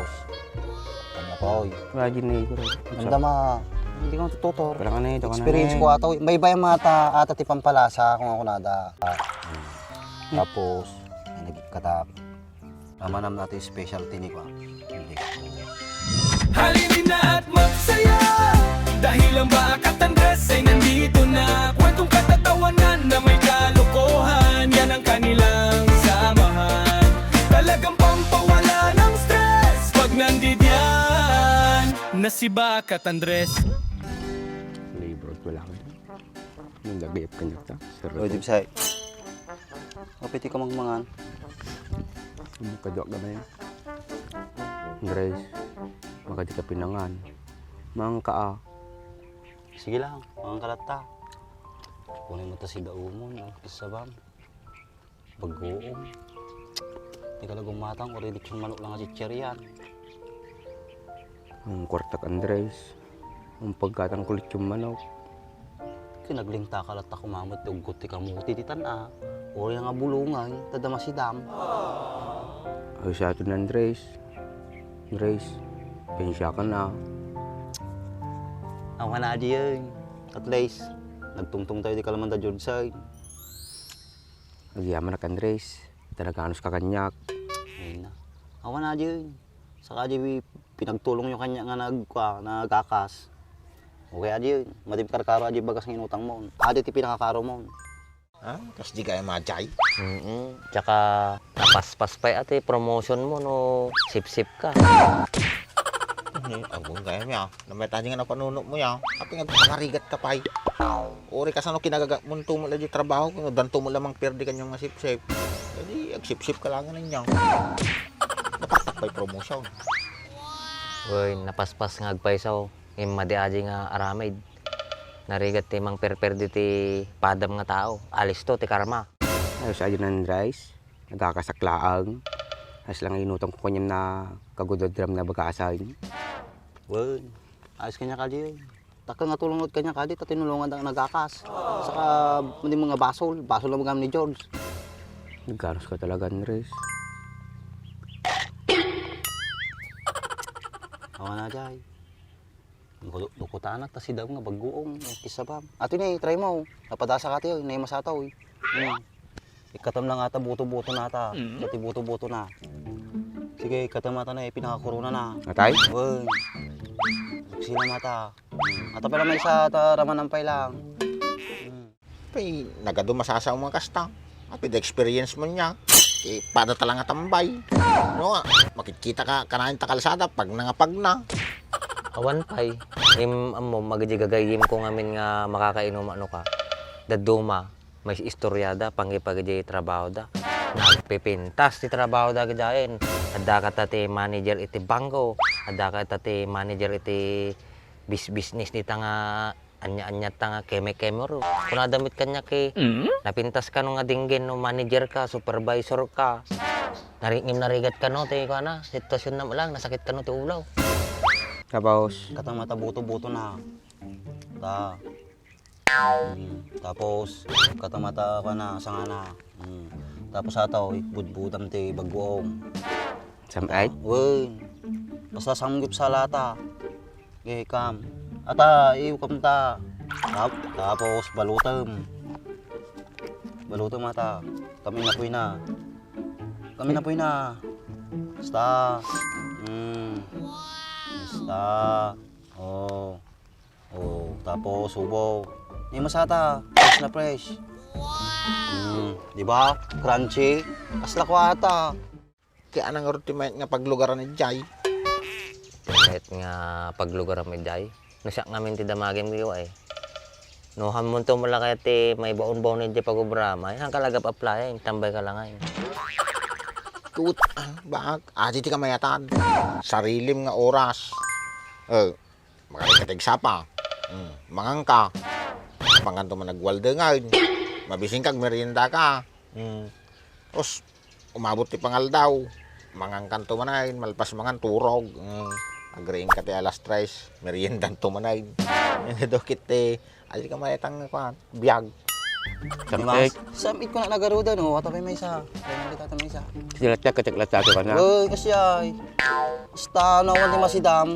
Tapos, ano po, Imagine na ito. ganda ma, hindi ko matututor. Wala ka na ito. Experience ko ato, may iba yung mata ata ti pampalasa kung ako nada. Tapos, may nagkatap. Namanam natin yung specialty ni ko. Hindi. Halinin na at magsaya dahil ang Bakat Andres ay nandito na. Kwentong katatawanan na may kalokohan, yan ang kanilang samahan. Talagang pampawala ng stress pag nandidyan na si Bakat Andres. Libro, wala ka. Nagagayap ka niya ito. O, di bisay. Kapiti ka mangmangan. Kadok ka na yan. Andres, makadi ka pinangan. Mga kaa. Sige lang, mga kalata. Kunin mo ta si Daumon, isa bam. Bagoong. Di ka lagong matang, o reduksyon manok lang ang chichiryan. Ang kwartak Andres. Ang pagkatang kulit yung manok. Kinagling takalata kumamot, ugot ti kamuti di tana. O yung nga bulungan, tadama si Dam. Ay sa ato na Andres. Andres, pensya ka na. Ako na di yun. At least, nagtungtong tayo di kalamanda George side. Nagyaman na ka Andres. Talaganos ka kanyak. Ayun na. Ako na di yun. Saka di pinagtulong yung kanya nga nagkakas. Okay adi yun. Matip karkaro adi bagas ng inutang mo. Adi ti pinakakaro mo. Ha? Kasi di kaya majay. Tsaka napaspas pa ate promotion mo no sip-sip ka. Agong kaya mo namay tayo nga na panunok mo ya. Kapag nga pangarigat ka pa. Uri ka sa no kinagamunto mo lang di trabaho. Kung danto mo lamang perdi kanyang nga sip-sip. Jadi agsip-sip ka lang ninyo. Napatak pa yung promotion. Uy, napaspas nga agpaisaw. Imadi aji nga aramid. Narigat ti mang perperdi ti padam nga tao. Alis to ti karma. Ay sa ato na Andres. Nagkakasaklaang. As lang inutang ko kanyang na kagudodram na bagasan. Well, ayos kanya ka di yun. Taka nga tulungan kanya ka di, tatinulungan ang nagakas. Saka, hindi mga basol. Basol na magam ni George. Nagkanos ka talaga Andres. Ako na jay. Dukuta anak, tas si Dam nga baguong. Kisa ba? Ato ni, try mo. Napadasa ka tiyo, inay masataw eh. Ikatam lang ata, buto-buto na ata. Dati buto-buto na. Sige, ikatam ata na, pinakakorona na. Atay? Uy, sila mata. Ata pala may isa, ata ramanampay lang. Pay, nagado masasaw mga kasta. Kapag experience mo niya. Paano talang tambay. Ano nga, makikita ka kanahin ta kalsada pag nangapag na. Awan pay. Mo magigagayim ko ngamin nga makakainom ano ka. Daduma. May istoryada pangipagdi trabaho da. Nagpipintas ti trabaho da gidain. Adda ka ti manager iti bangko. Adda ka ti manager iti business ni tanga anya-anya tanga keme-keme ro. Kung nadamit kanya ki napintas ka no nga dinggin no manager ka, supervisor ka. Narigat ka no ti ko na sitwasyon na lang nasakit ka no ti ulaw. Tapos, Katang mata buto-buto na. Ta. Tapos, katang mata ka na, sanga na. Tapos ataw, budbudam ti bagoong. samait? Uy, basta samgip sa lata. Okay, kam. Ata, iukam ta. Tapos, balutam. Balutam ata. Kami na puy na. Kami na puy na. Basta. Basta. Oh. Oh, tapos, subo. May masata. Fresh na fresh. Di ba? Crunchy. Asla ko ata. Kaya anang ultimate nga paglugaran ni Jay. Kahit nga paglugar ang meday. Nasyak ngamin ti damagim ko eh. No hamon to mula kaya ti may baon-baon ni di pagubrama. Ang kalagap apply tambay ka lang ay. Kut, bak, adi ti kamayatan. Sarilim nga oras. Makakatig sapa. Mangangka. Panganto mo nagwaldengan. Mabising kag merienda ka. Tapos, umabot ti pangaldaw. Mangangkanto manayin, malpas mangan turog. Agreeing ka ti alas 3, meriendan to manayin. Dokit ti, adi ka mayatang biyag. Samik. Samit ko na nagaruda no, atapay may isa. Kaya kita may isa. Silatyak kacak-latyak ka na. Uy, kasi ay. Basta nawan di masidam,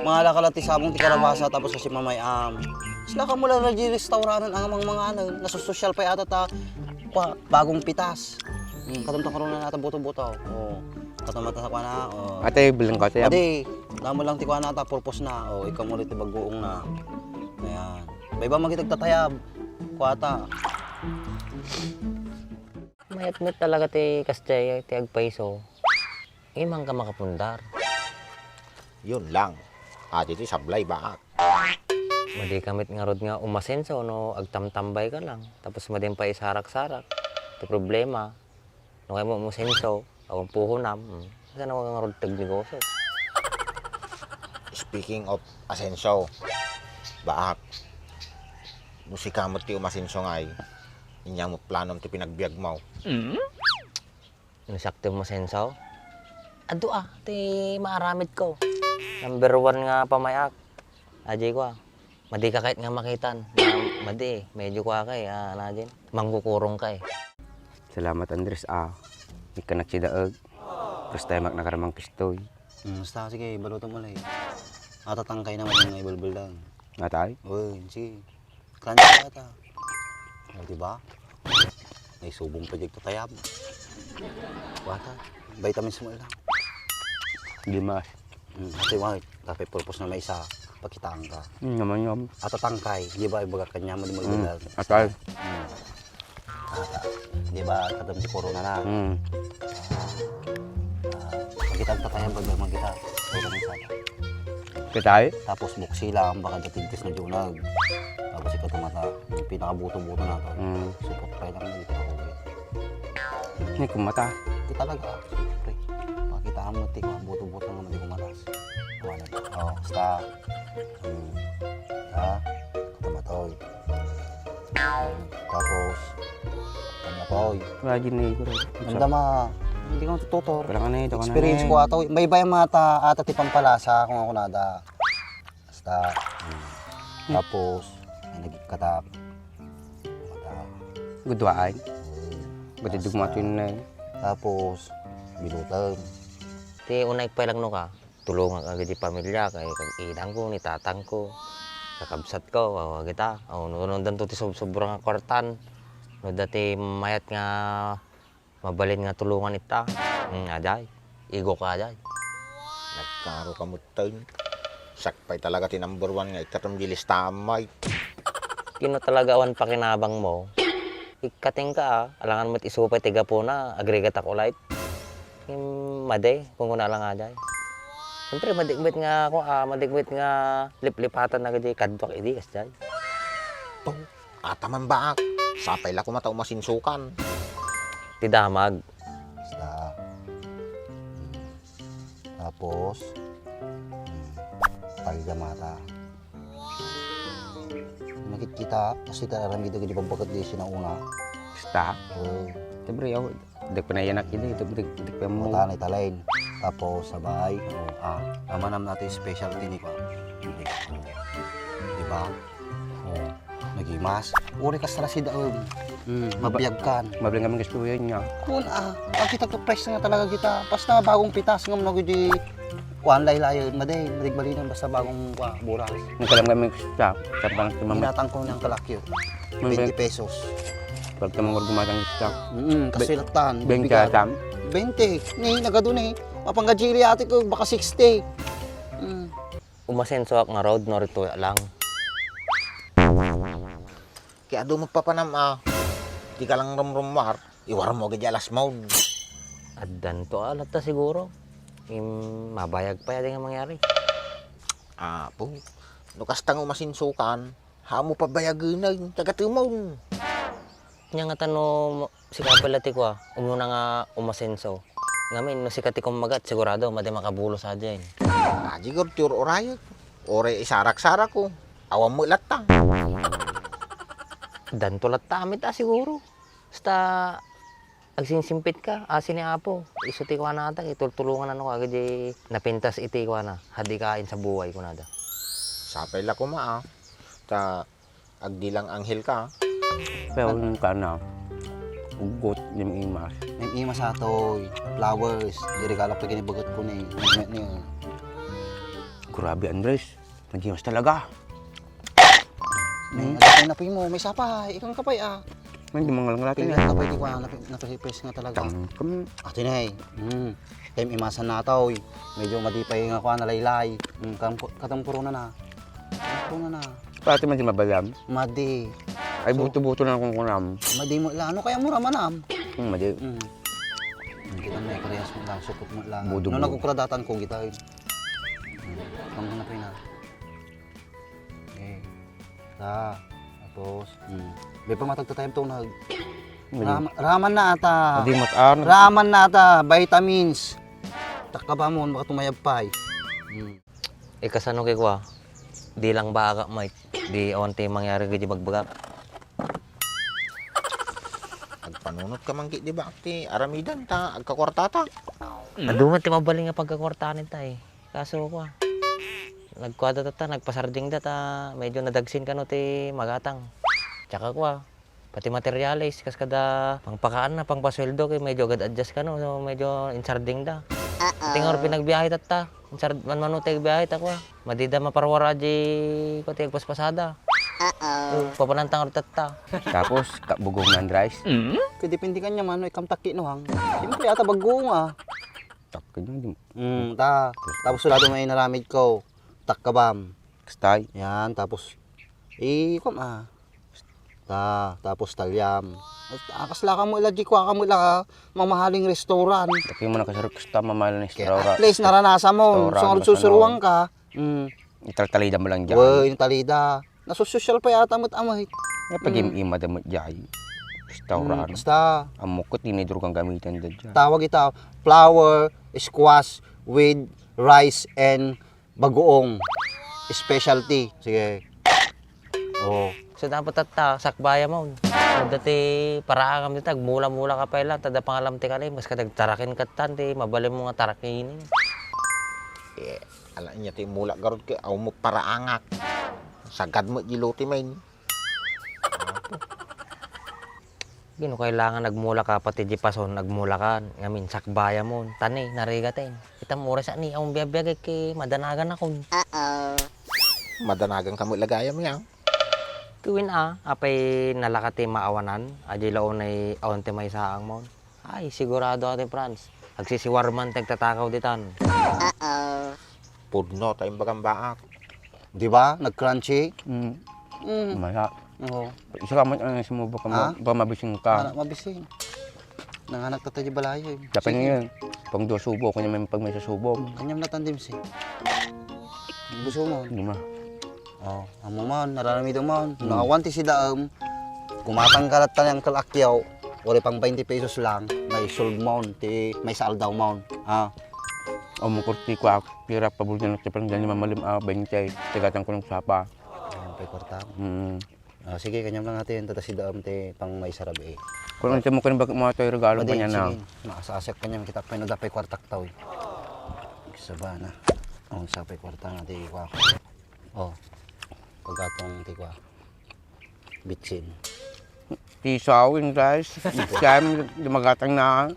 mga lakalati sabong ti karabasa tapos kasi mamayam. Sila ka mula na di restauranan ang mga ano, nasusosyal pa yata ta bagong pitas. Katamta karon na nata buto-buto. Oh. Katamata sa kana. Oh. Ate, bilang ko siya. Ade, namo lang ti kana ta purpose na. Oh, ikaw mo ti bagoong na. Ayan. Bay ba magitag tatayab? Kuata. Mayat-met talaga ti kastay, ti agpaiso. Imang ka makapundar. Yun lang. Iti sablay baak. Madi kamit nga rod nga umasenso no agtamtambay ka lang. Tapos madin pa isarak-sarak. Ti problema. No kay mo umasenso, awang puhunam. Kasi na nga rod tag negosyo. Speaking of asenso, baak. Musikamot ti umasenso ngay. Inyang mo planom ti pinagbiag mo. No sakto umasenso. Ado ti maaramid ko. Number 1 nga pamayak. Ajay ko Madi ka kahit nga makitan. Madi medyo kwa kay, anadin. Mangkukurong ka Salamat Andres Di ka nagsidaag. First time nakaramang kistoy. Basta sige, baluto mo lang. Atatangkay naman yung ibulbul lang. Natay? Uy, sige. Crunchy ata. O, diba? May subong pa dyan tatayab. Bata, vitamins mo lang. Limas. Ate, wait. Tapi purpose na may isa. Pakitaan ka. Naman yun. Atatangkay. Di ba, ibaga kanya mo di mo ibulal. Atay. Di ba, katam si corona na. Magkita tatayab pag magkita. Vitamins ata. Kitay? Tapos buksi lang, baka datintis na junag. Tapos ikaw tumata, yung pinakabuto-buto na ito. Support try lang na dito ako. Hindi kumata. Di talaga, siyempre. Pakitaan mo, tika, buto-buto naman di kumatas. Oo, basta. Katamatoy. Tapos, katamatoy. Imagine na ito. Mandama, hindi ka matututor. Wala ka na ito. Experience ko ato. May iba yung mga ata tipang palasa kung ako nada. Basta. Tapos, may nagkatap. Gudwaan. Ba't dugmato yun na Tapos, bilutan. Ti unay pa lang no ka. Tulungan ka di pamilya kay kag inang ko ni tatang ko. Kakabsat ko, kita. Nunundan to ti sobrang kwartan. No dati mayat nga mabalin nga tulungan ita. Ajay. Igo ka ajay. Nagkaro ka mo tayo. Sakpay talaga ti number 1 nga itatam di listamay. Kino talaga awan pakinabang mo. Ikating ka alangan mo't isupay tiga po na agregat ako light. Made kung kuna lang ajay. Siyempre madigwit nga ako madigwit nga liplipatan na gadi kadwak idi kasjay. To, ataman baak. Sapay la ko mata umasinsukan. Ti damag. Basta. Tapos, paggamata. Makikita, kasi tararang dito di pagbakat di siya na una. Basta. Siyempre ako. Dik pa na yan akili. Dik pa mo. Mutanay talain. Tapos sabay, namanam natin specialty ni ko. Di ba? Nagimas. Uri ka sa si daog. Mabiyag kan. Mabling kami gusto yun niya. Kung kita ko price nga talaga kita. Basta bagong pitas nga mga di kuan laylayon. Maday, balinan basta bagong buras. Nagkalam kami sa pang tumama. Hinatang ko ng kalakyo. 20 pesos. Pag tamang gumatang sa. Kasilatan. 20 atam. 20. Ni, nagadun eh. Mapanggajili ate ko, baka 60. Umasenso ak nga road no rito lang. Kaya do magpapanam di ka lang rumrumar. Iwar mo agad alas mode. Addan to alat ta siguro. Mabayag pa yan nga mangyari. Po. Nukas tang umasinsukan. Hamo pa bayagin na taga-tumaw. Nya nga tano si kapalati ko umuna nga umasenso. Ngamin no sikati kong magat sigurado madi makabulo sa dyan. Jigor tur orayot. Ore isarak-sarak ko. Awam mo latang. Dan tulat tamit siguro. Basta agsinsimpit ka, asin ni Apo. Isuti ko na ata, itultulungan ano kagad napintas iti ko na. Hadi kain sa buhay ko na da. Sapay la ko ta agdi lang anghel ka. Pero yung kana, ugot yung imas. May ima sa atoy, flowers. Iregalo pa kinibagot ko ni. Grabe Andres, nag-imas talaga. May agapay na mo, may sapay. Ikang kapay Hindi mga lang natin Pili yan. kapay di ko napipes nga talaga. Tangkam. Ate na time imasan na atoy. Medyo madipay nga ko nalaylay. Katampuro na. Katampuro na. Pati man di mabalam. Madi. Ay buto-buto na kung kunam. Madi mo lang. Ano kaya mura manam? Madi. Hindi na may karehas mo lang. Sukot mo lang. Budo-budo. Nung nagkukuradatan ko, gitahin. Kamu na pa yun Okay. Tapos. May pamatagtatayam to nag. Raman na ata. Madi mataan. Raman na ata. Vitamins. Takaba mo. Baka tumayab pa Kasano kay ko di lang ba mate, di onti mangyari gadi magbagak. Agpanunot ka mangki di ba ti aramidan ta agkakwartata. Aduman ti mabaling nga pagkakwartanin ta Kaso ko nagkwada ta nagpasarding data, medyo nadagsin ka no ti magatang. Tsaka ko pati materialis kas kada pangpakaan na pangpasweldo kay medyo agad adjust ka no, so medyo insarding da. Tingor pinagbiyahe tatta. Insard man manutay biyahe ta ko. Madida maparwara di ko ti agpaspasada. Papanantang tatta. Tapos, bugong na Andres. Kaya depende ka niya man. Ikam taki no hang. Siyempre yata bago nga. Takin yung Tapos sulado may naramid ko. Takkabam. kastay. Yan. Tapos. Tapos talyam. Kasla ka mo ilaji ko ka mo ila mamahaling restaurant. Taki mo na kasarap kasta mamahal na Kaya restaurant. at least naranasan mo. Restaurant, So susuruan ka. Italtalida mo lang dyan. Uy, yung talida. Nasusosyal pa yata mo't amay. Pag ima damot dyan. Restaurant. Basta. Amok ko, tinidro kang gamitan dyan. Tawag ito, flour, squash with rice and bagoong. Specialty. Sige. Oh. So dapat tatta sakbaya mo. Dati para kami tag mula-mula ka pa ila tada pangalam ti kanay mas kadag tarakin katan ti mabalim mo nga tarakin. Ala niya ti mula garod kay aw mo paraangak. Sagad mo giluti main. Gino kailangan nagmula ka pati di pason nagmula ka ngamin sakbaya mo tani narigaten. Kita mo oras ni ang biyag kay madanagan ako. Madanagang kamo lagayam niya. Tuwin apay nalakati maawanan, aji laon ay aonte may saang mo. Ay, sigurado atin Franz. Agsisiwarman tagtatakaw ditan. Pudno tayong bagang baak. Di ba? Nag-crunchy. Maya. Oo. Isa ka man ang sumubo ka mo. Ba mabising ka. Anak mabising. Nanganak tatay di balayo. Dapat ngayon. Pang do subo, kanya may pag may sasubo. Kanyam na tandim si. Gusto mo? Hindi ma. Oh, amo man, nararamid mo. Nakawan ti si Daam. Kumatanggalat ta niyang kalakyaw. Ori pang 20 pesos lang. May sold mount, may saldaw mount. O mo kurti ko ako. Pira pa bulgan at parang ganyan mamalim 20. Tigatang ko ng sapa. Ayan, pay kwarta. Sige, kanyam lang natin. Tata si Daam, pang may sarabi. Kung ano mo ka rin bakit mga tayo regalo pa niya na. Sige, nakasasyak kanyam. Kita pa yung nadapay kwartak tao. Isa ba na? Oh, sa pay kwarta nga, di ko ako. Oh, pagkatong tikwa. Bitsin. Tisawin guys. Siyam, dumagatang na.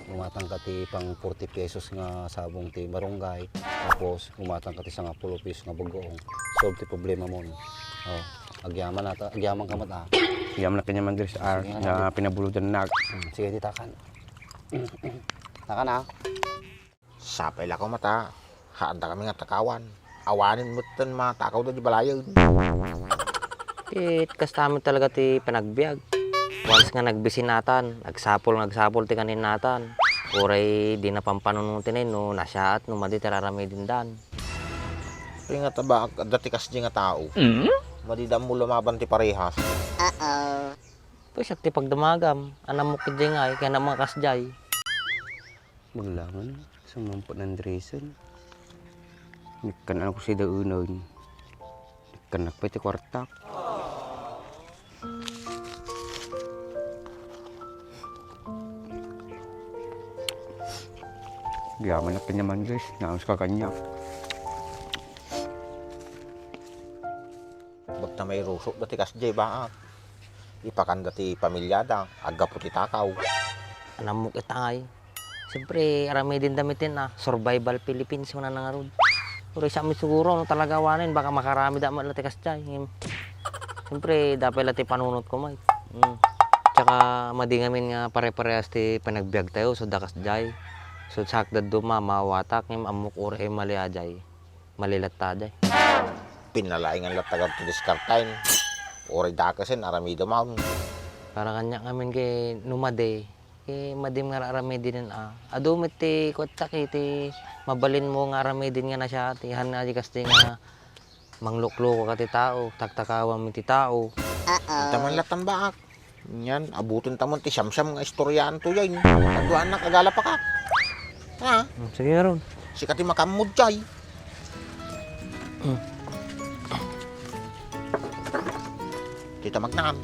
Gumatang ka ti pang 40 pesos nga sabong ti barangay. Tapos gumatang ka ti sa nga 10 pesos nga bagoong. Solve ti problema mo. Oh, agyaman ka mata. Siyam na kanya man diri sa na pinabuludan na. Sige, di takan. Takan Sapay la ko mata. Haanda kami nga takawan. Awanin mo tan mga takaw da di balayon. Kastamit talaga ti panagbiag. Once nga nagbisinatan, nagsapol ti kanin natan. Oray di na pampanunutin no nasyaat no madi tararami din dan. Kaya nga taba dati kas di nga tao. Madidam mo lumaban ti parehas. Pues ti pagdamagam, anam mo kidjay nga kaya na mga kasjay. Maglangan. Sumampo ng dreson. Ikan ako si daunon. Ikan ako ti kwartak. Yaman na kanya man guys. Naams ka kanya. Bagta may rusok dati kas di baak. ipakanda ti pamilyada, aga po ti takaw. Anamok itangay. Siyempre, arami din damitin survival Philippines mo na nangarod. Pero sa amin siguro, no, talaga wanin, baka makarami daman lati kasjay. Siyempre, dapat lati panunot ko, mate. Tsaka, madingamin nga pare-parehas ti panagbiag tayo, so dakas jay. So, sakdad duma, mawatak, amok uri mali ajay. Malilat tajay. Pinalaing ang latagad ti diskartain. Uri dakasin, arami dumaon. Para kanya ngamin kay numade. Kay madim nga arami din adumit ti kotsak ti mabalin mo nga arami din nga na siya. Tihan na di kasi nga mangluklo ka ti tao. Taktakawang mi ti tao. Taman latan baak. Yan, abutin tamon ti siyam-siyam nga istoryaan to yan. Nagduan na kagala pa ka. Ha? Sige nga ron. Sikati makamud jay. Kita magnam.